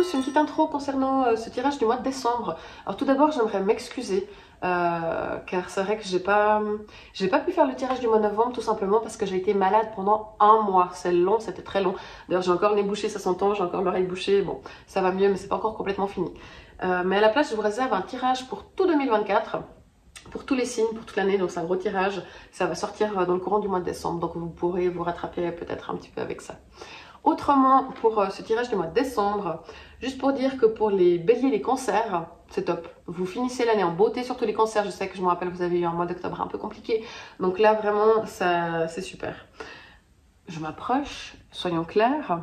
tous, une petite intro concernant ce tirage du mois de décembre. Alors tout d'abord, j'aimerais m'excuser car c'est vrai que j'ai pas pu faire le tirage du mois de novembre tout simplement parce que j'ai été malade pendant un mois. C'est long, c'était très long. D'ailleurs, j'ai encore le nez bouché, ça s'entend, j'ai encore l'oreille bouchée. Bon, ça va mieux, mais c'est pas encore complètement fini. Mais à la place, je vous réserve un tirage pour tout 2024. Pour tous les signes, pour toute l'année, donc c'est un gros tirage. Ça va sortir dans le courant du mois de décembre, donc vous pourrez vous rattraper peut-être un petit peu avec ça. Autrement, pour ce tirage du mois de décembre, juste pour dire que pour les béliers, les cancers, c'est top. Vous finissez l'année en beauté, surtout les cancers. Je sais que je me rappelle, vous avez eu un mois d'octobre un peu compliqué. Donc là, vraiment, c'est super. Je m'approche, soyons clairs.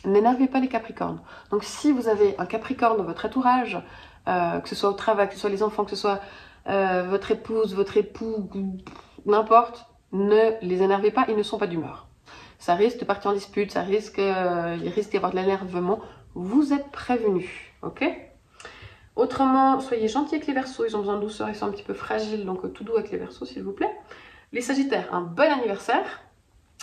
N'énervez pas les capricornes. Donc si vous avez un capricorne dans votre entourage, que ce soit au travail, que ce soit les enfants, que ce soit votre épouse, votre époux, n'importe, ne les énervez pas, ils ne sont pas d'humeur. Ça risque de partir en dispute, il risque d'y avoir de l'énervement. Vous êtes prévenus, ok? Autrement, soyez gentils avec les Verseaux, ils ont besoin de douceur, ils sont un petit peu fragiles, donc tout doux avec les Verseaux, s'il vous plaît. Les Sagittaires, un bon anniversaire.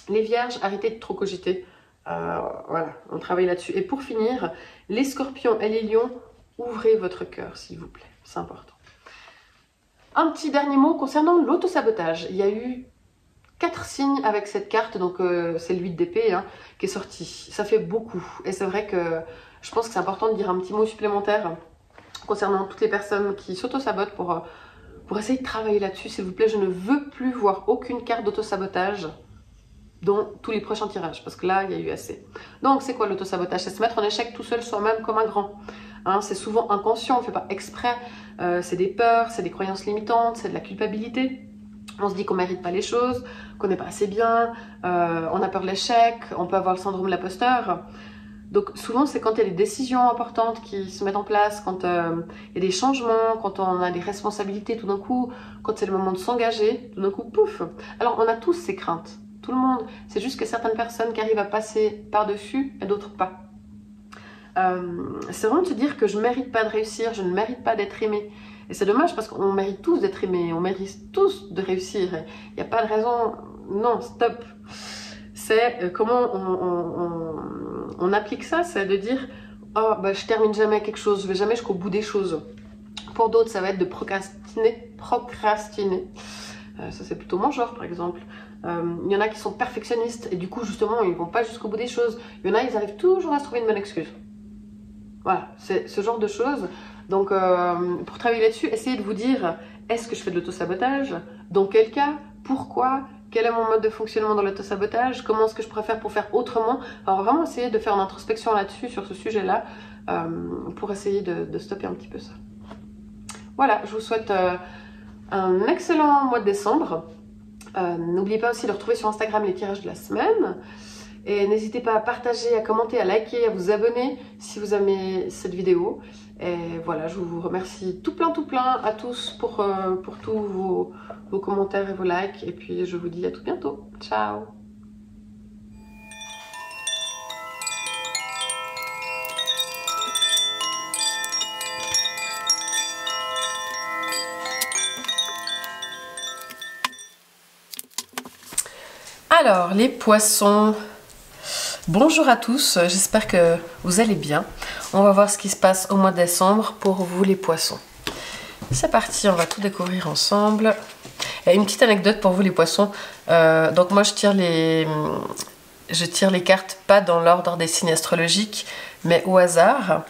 Les Vierges, arrêtez de trop cogiter. Voilà, on travaille là-dessus. Et pour finir, les Scorpions et les Lions, ouvrez votre cœur, s'il vous plaît, c'est important. Un petit dernier mot concernant l'autosabotage. Il y a eu 4 signes avec cette carte, donc c'est le 8 d'épée qui est sorti. Ça fait beaucoup. Et c'est vrai que je pense que c'est important de dire un petit mot supplémentaire concernant toutes les personnes qui s'autosabotent pour essayer de travailler là-dessus. S'il vous plaît, je ne veux plus voir aucune carte d'autosabotage dans tous les prochains tirages, parce que là, il y a eu assez. Donc, c'est quoi l'autosabotage? C'est se mettre en échec tout seul soi-même comme un grand. C'est souvent inconscient, on ne fait pas exprès. C'est des peurs, c'est des croyances limitantes, c'est de la culpabilité. On se dit qu'on ne mérite pas les choses, qu'on n'est pas assez bien, on a peur de l'échec, on peut avoir le syndrome de l'imposteur. Donc souvent, c'est quand il y a des décisions importantes qui se mettent en place, quand il y a des changements, quand on a des responsabilités tout d'un coup, quand c'est le moment de s'engager, tout d'un coup, pouf. Alors, on a tous ces craintes, tout le monde. C'est juste que certaines personnes qui arrivent à passer par-dessus et d'autres pas. C'est vraiment de se dire que je ne mérite pas de réussir, je ne mérite pas d'être aimé. Et c'est dommage parce qu'on mérite tous d'être aimés, on mérite tous de réussir. Il n'y a pas de raison, non, stop. C'est comment on applique ça, c'est de dire « Oh, bah, je termine jamais quelque chose, je vais jamais jusqu'au bout des choses ». Pour d'autres, ça va être de procrastiner. Ça, c'est plutôt mon genre, par exemple. Il y en a qui sont perfectionnistes et du coup, justement, ils ne vont pas jusqu'au bout des choses. Il y en a, ils arrivent toujours à se trouver une bonne excuse. Voilà, c'est ce genre de choses. Donc, pour travailler là-dessus, essayez de vous dire, est-ce que je fais de l'autosabotage? Dans quel cas? Pourquoi? Quel est mon mode de fonctionnement dans l'autosabotage? Comment est-ce que je préfère pour faire autrement? Alors, vraiment essayer de faire une introspection là-dessus, sur ce sujet-là, pour essayer de stopper un petit peu ça. Voilà, je vous souhaite un excellent mois de décembre. N'oubliez pas aussi de retrouver sur Instagram les tirages de la semaine. Et n'hésitez pas à partager, à commenter, à liker, à vous abonner si vous aimez cette vidéo. Et voilà, je vous remercie tout plein à tous pour tous vos commentaires et vos likes. Et puis je vous dis à tout bientôt. Ciao! Alors, les poissons... Bonjour à tous, j'espère que vous allez bien. On va voir ce qui se passe au mois de décembre pour vous les poissons. C'est parti, on va tout découvrir ensemble. Et une petite anecdote pour vous les poissons. Donc moi je tire les cartes pas dans l'ordre des signes astrologiques, mais au hasard.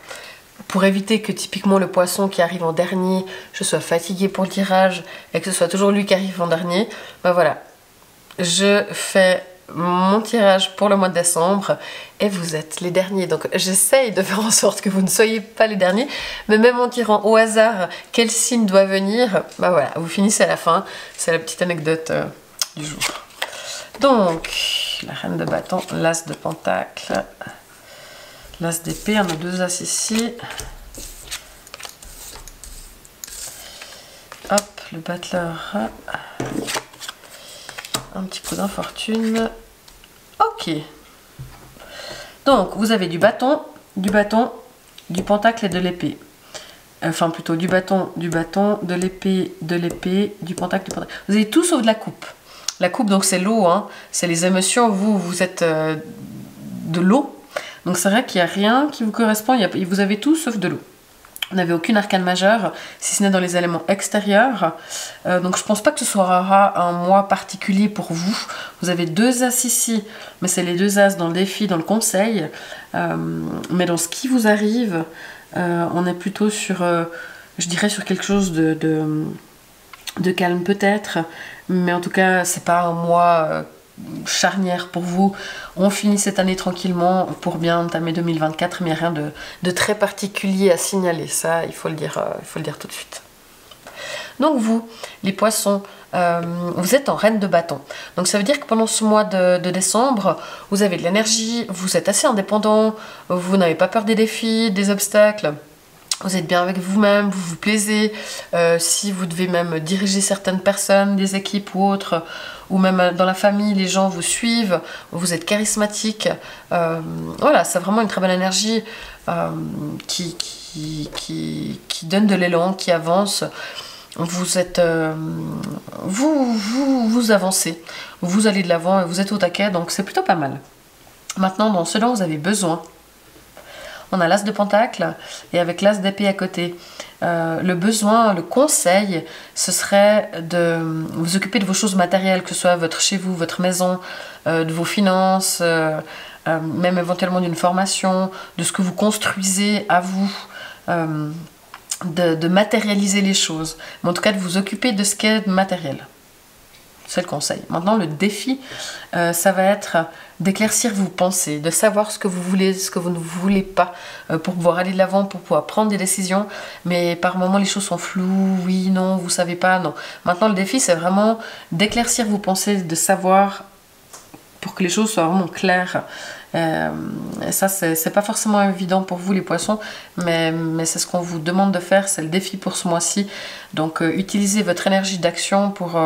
Pour éviter que typiquement le poisson qui arrive en dernier, je sois fatiguée pour le tirage et que ce soit toujours lui qui arrive en dernier. Ben voilà, je fais mon tirage pour le mois de décembre et vous êtes les derniers, donc j'essaye de faire en sorte que vous ne soyez pas les derniers, mais même en tirant au hasard quel signe doit venir, bah voilà, vous finissez à la fin. C'est la petite anecdote du jour. Donc la reine de bâton, l'as de pentacle, l'as d'épée, on a 2 as ici, hop, le battleur, un petit coup d'infortune. Ok. Donc, vous avez du bâton, du pentacle et de l'épée. Enfin, plutôt du bâton, de l'épée, du pentacle, Vous avez tout sauf de la coupe. La coupe, donc, c'est l'eau, hein. C'est les émotions. Vous êtes de l'eau. Donc c'est vrai qu'il n'y a rien qui vous correspond, vous avez tout sauf de l'eau. Vous n'avez aucune arcane majeure, si ce n'est dans les éléments extérieurs. Donc je pense pas que ce sera un mois particulier pour vous. Vous avez 2 as ici, mais c'est les 2 as dans le défi, dans le conseil. Mais dans ce qui vous arrive, on est plutôt sur, je dirais, sur quelque chose de calme peut-être. Mais en tout cas, c'est pas un mois charnière pour vous. On finit cette année tranquillement pour bien entamer 2024, mais il n'y a rien de très particulier à signaler, ça il faut le dire tout de suite. Donc vous, les poissons, vous êtes en reine de bâton. Donc ça veut dire que pendant ce mois de décembre, vous avez de l'énergie, vous êtes assez indépendant, vous n'avez pas peur des défis, des obstacles. Vous êtes bien avec vous-même, vous vous plaisez. Si vous devez même diriger certaines personnes, des équipes ou autres, ou même dans la famille, les gens vous suivent, vous êtes charismatique. Voilà, c'est vraiment une très belle énergie qui donne de l'élan, qui avance. Vous êtes, vous avancez, vous allez de l'avant et vous êtes au taquet, donc c'est plutôt pas mal. Maintenant, dans ce dont vous avez besoin, on a l'as de pentacle et avec l'as d'épée à côté. Le besoin, le conseil, ce serait de vous occuper de vos choses matérielles, que ce soit chez vous, votre maison, de vos finances, même éventuellement d'une formation, de ce que vous construisez à vous, de matérialiser les choses, mais en tout cas de vous occuper de ce qui est matériel. C'est le conseil. Maintenant, le défi, ça va être d'éclaircir vos pensées, de savoir ce que vous voulez, ce que vous ne voulez pas, pour pouvoir aller de l'avant, pour pouvoir prendre des décisions. Mais par moments, les choses sont floues, oui, non, vous savez pas, non. Maintenant, le défi, c'est vraiment d'éclaircir vos pensées, de savoir pour que les choses soient vraiment claires. Et ça, c'est pas forcément évident pour vous les poissons, mais c'est ce qu'on vous demande de faire, c'est le défi pour ce mois-ci. Donc utilisez votre énergie d'action pour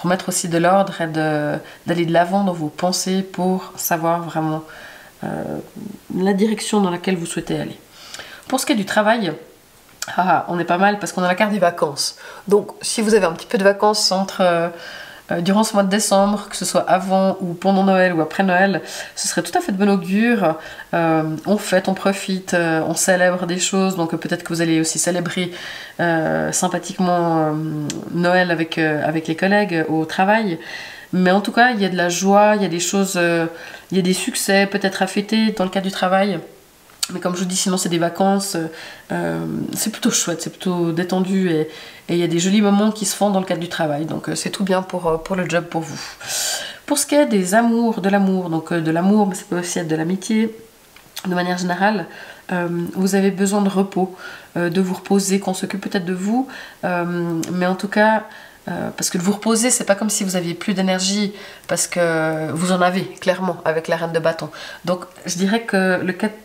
mettre aussi de l'ordre et d'aller de l'avant dans vos pensées pour savoir vraiment la direction dans laquelle vous souhaitez aller. Pour ce qui est du travail, on est pas mal parce qu'on a la carte des vacances. Donc si vous avez un petit peu de vacances durant ce mois de décembre, que ce soit avant ou pendant Noël ou après Noël, ce serait tout à fait de bon augure. On fête, on profite, on célèbre des choses, donc peut-être que vous allez aussi célébrer sympathiquement Noël avec les collègues au travail. Mais en tout cas, il y a de la joie, il y a des choses, il y a des succès peut-être à fêter dans le cadre du travail. Mais comme je vous dis, sinon c'est des vacances, c'est plutôt chouette, c'est plutôt détendu et il y a des jolis moments qui se font dans le cadre du travail. Donc c'est tout bien pour le job pour vous. Pour ce qui est des amours, de l'amour, donc de l'amour, mais ça peut aussi être de l'amitié, de manière générale, vous avez besoin de repos, de vous reposer, qu'on s'occupe peut-être de vous, mais en tout cas... parce que de vous reposer, c'est pas comme si vous aviez plus d'énergie, parce que vous en avez, clairement, avec la reine de bâton. Donc je dirais que le 4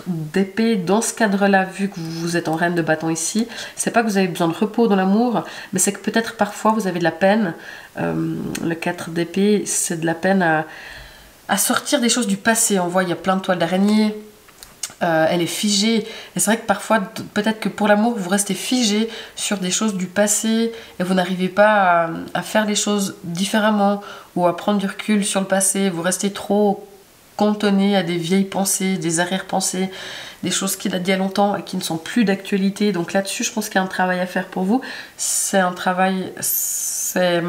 d'épée, dans ce cadre-là, vu que vous êtes en reine de bâton ici, c'est pas que vous avez besoin de repos dans l'amour, mais c'est que peut-être parfois vous avez de la peine. Le 4 d'épée, c'est de la peine à sortir des choses du passé. On voit, il y a plein de toiles d'araignée. Elle est figée et c'est vrai que parfois peut-être que pour l'amour vous restez figé sur des choses du passé et vous n'arrivez pas à faire les choses différemment ou à prendre du recul sur le passé, vous restez trop cantonné à des vieilles pensées, des arrière-pensées, des choses qui datent d'il y a longtemps et qui ne sont plus d'actualité. Donc là-dessus je pense qu'il y a un travail à faire pour vous. C'est un travail, c'est,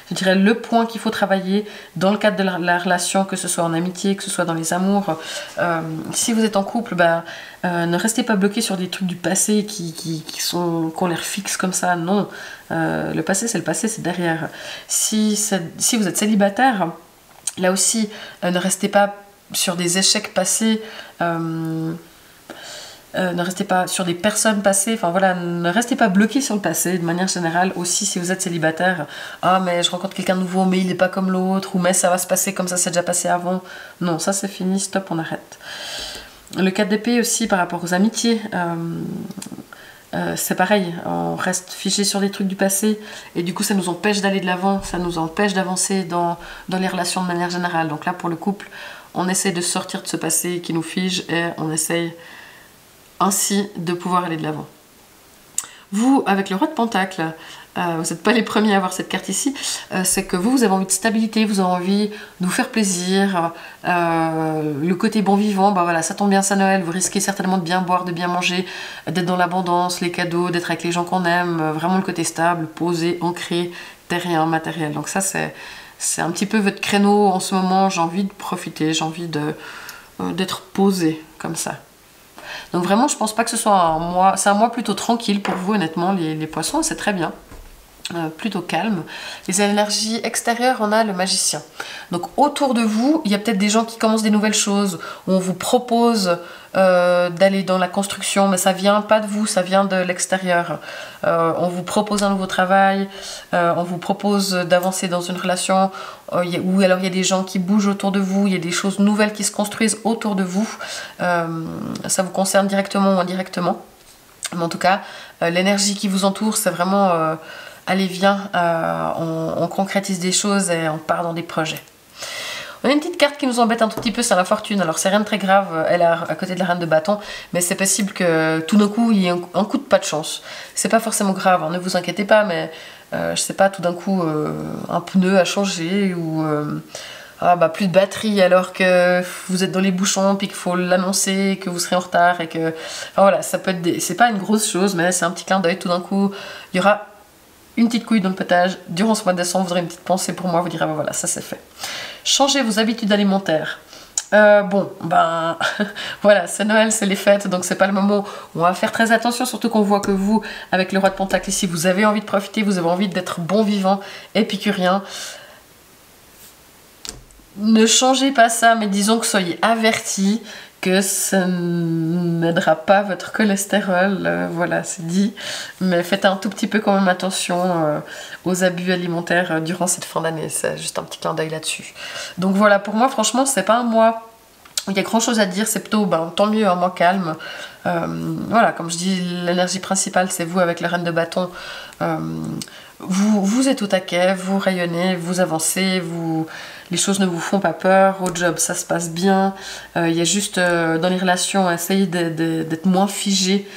je dirais, le point qu'il faut travailler dans le cadre de la relation, que ce soit en amitié, que ce soit dans les amours. Si vous êtes en couple, ne restez pas bloqué sur des trucs du passé qu'on les refixe comme ça. Non, le passé, c'est derrière. Si vous êtes célibataire, là aussi, ne restez pas sur des échecs passés. Ne restez pas sur des personnes passées, enfin voilà, ne restez pas bloqué sur le passé de manière générale. Aussi si vous êtes célibataire, ah mais je rencontre quelqu'un de nouveau mais il n'est pas comme l'autre, ou mais ça va se passer comme ça c'est déjà passé avant. Non, ça c'est fini, stop, on arrête. Le 4 d'épée aussi par rapport aux amitiés, c'est pareil, on reste figé sur des trucs du passé et du coup ça nous empêche d'aller de l'avant, ça nous empêche d'avancer dans les relations de manière générale. Donc là pour le couple, on essaie de sortir de ce passé qui nous fige et on essaye ainsi de pouvoir aller de l'avant. Vous, avec le roi de Pentacle, vous n'êtes pas les premiers à avoir cette carte ici, c'est que vous avez envie de stabilité, vous avez envie de vous faire plaisir, le côté bon vivant, bah voilà, ça tombe bien, c'est Noël, vous risquez certainement de bien boire, de bien manger, d'être dans l'abondance, les cadeaux, d'être avec les gens qu'on aime, vraiment le côté stable, posé, ancré, terrien, matériel. Donc ça c'est un petit peu votre créneau en ce moment, j'ai envie de profiter, j'ai envie d'être posé comme ça. Donc vraiment, je pense pas que ce soit un mois, c'est un mois plutôt tranquille pour vous, honnêtement, les poissons, c'est très bien. Plutôt calme. Les énergies extérieures, on a le magicien. Donc autour de vous, il y a peut-être des gens qui commencent des nouvelles choses, où on vous propose d'aller dans la construction, mais ça vient pas de vous, ça vient de l'extérieur. On vous propose un nouveau travail, on vous propose d'avancer dans une relation, ou alors il y a des gens qui bougent autour de vous, il y a des choses nouvelles qui se construisent autour de vous. Ça vous concerne directement ou indirectement. Mais en tout cas, l'énergie qui vous entoure, c'est vraiment... allez, viens, on concrétise des choses et on part dans des projets. On a une petite carte qui nous embête un tout petit peu, c'est la fortune. Alors c'est rien de très grave, elle est à côté de la reine de bâton, mais c'est possible que tout d'un coup il y ait un coup de pas de chance. C'est pas forcément grave, hein, ne vous inquiétez pas, mais je sais pas, tout d'un coup un pneu a changé ou plus de batterie alors que vous êtes dans les bouchons puis qu'il faut l'annoncer, que vous serez en retard et que... Enfin, voilà, ça peut être c'est pas une grosse chose, mais c'est un petit clin d'œil, tout d'un coup il y aura une petite couille dans le potage. Durant ce mois de décembre, vous aurez une petite pensée pour moi, vous direz, voilà, ça c'est fait. Changez vos habitudes alimentaires. Voilà, c'est Noël, c'est les fêtes, donc c'est pas le moment où on va faire très attention, surtout qu'on voit que vous, avec le roi de Pentacle ici, vous avez envie de profiter, vous avez envie d'être bon vivant, épicurien. Ne changez pas ça, mais disons que soyez avertis que ça n'aidera pas votre cholestérol, voilà, c'est dit. Mais faites un tout petit peu quand même attention aux abus alimentaires durant cette fin d'année, c'est juste un petit clin d'œil là-dessus. Donc voilà, pour moi, franchement, c'est pas un mois où il y a grand chose à dire, c'est plutôt, tant mieux, un mois calme. Voilà, comme je dis, l'énergie principale, c'est vous avec la reine de bâton. Vous êtes au taquet, vous rayonnez, vous avancez, les choses ne vous font pas peur, au job ça se passe bien, il y a juste dans les relations, essayez d'être moins figé,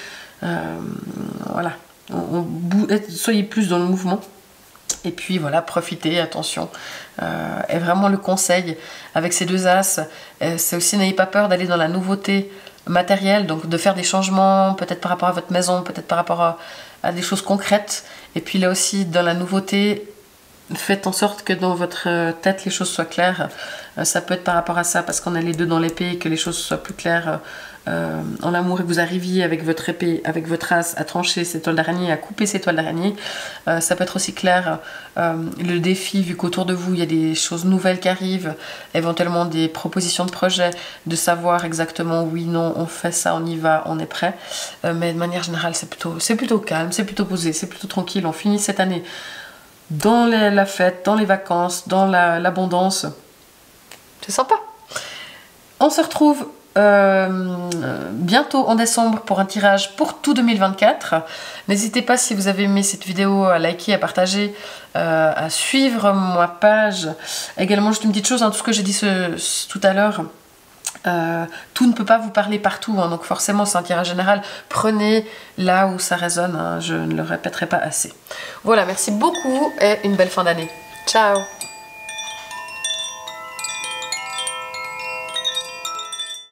voilà, soyez plus dans le mouvement. Et puis voilà, profitez, attention. Et vraiment le conseil avec ces deux as, c'est aussi n'ayez pas peur d'aller dans la nouveauté matérielle, donc de faire des changements, peut-être par rapport à votre maison, peut-être par rapport à des choses concrètes. Et puis là aussi, dans la nouveauté, faites en sorte que dans votre tête, les choses soient claires. Ça peut être par rapport à ça, parce qu'on a les deux dans l'épée, que les choses soient plus claires en amour et que vous arriviez avec votre épée, avec votre as, à trancher ces toiles d'araignée, à couper ces toiles d'araignée. Ça peut être aussi clair, le défi, vu qu'autour de vous, il y a des choses nouvelles qui arrivent, éventuellement des propositions de projet, de savoir exactement oui, non, on fait ça, on y va, on est prêt. Mais de manière générale, c'est plutôt calme, c'est plutôt posé, c'est plutôt tranquille. On finit cette année dans la fête, dans les vacances, dans l'abondance. C'est sympa. On se retrouve bientôt en décembre pour un tirage pour tout 2024. N'hésitez pas, si vous avez aimé cette vidéo, à liker, à partager, à suivre ma page. Également, juste une petite chose, tout ce que j'ai dit tout à l'heure, tout ne peut pas vous parler partout, donc forcément c'est un tirage général, prenez là où ça résonne, je ne le répéterai pas assez. Voilà, merci beaucoup et une belle fin d'année. Ciao!